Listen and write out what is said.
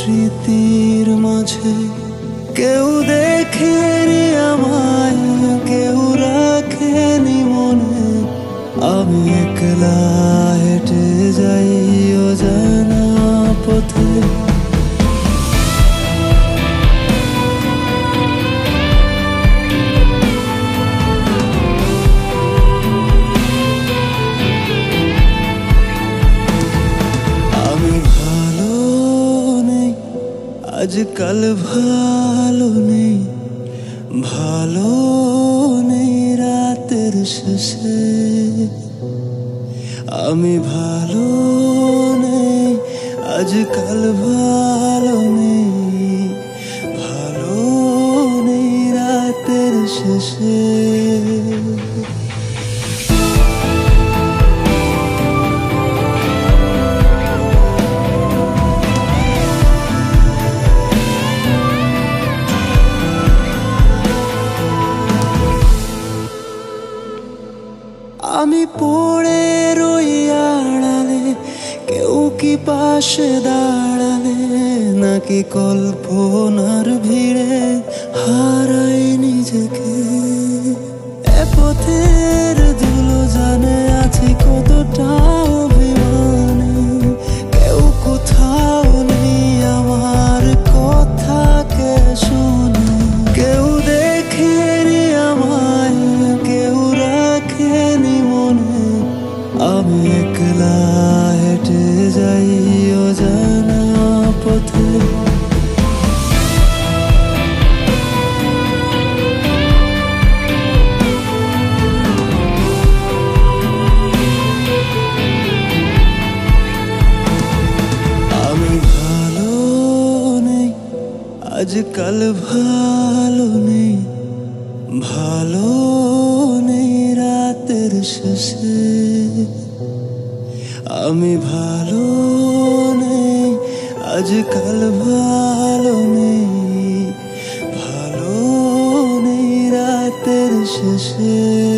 স্মৃতির মাঝে কেউ দেখেনি আমায়, কেউ রাখেনি মনে। আমি একলা হেঁটে যাই অজানা পথে। আমি ভালো নেই, আজকাল ভালো নেই, ভালো নেই রাতের শেষে। আমি ভালো নেই, আজকাল ভালো নেই, ভালো নেই রাতের শেষে। আমি পড়ে রই আড়ালে, কেউ কি পাশে দাঁড়ালে, নাকি কল্পনার ভিড়ে হারাই নিজেকে। এ পথের ধুলো জানে আছি কতটা অভিমানে। কেউ কোথাও নেই আমার কথা কে শোনে। কেউ দেখেনি আমায়, কেউ রাখেনি মনে। আমি একলা হেঁটে যাই অজানা পথে। আমি ভালো নেই, আজকাল ভালো নেই, ভালো নেই রাতের শেষে। আমি ভালো নেই, আজকাল ভালো নেই, ভালো নেই রাতের শেষে।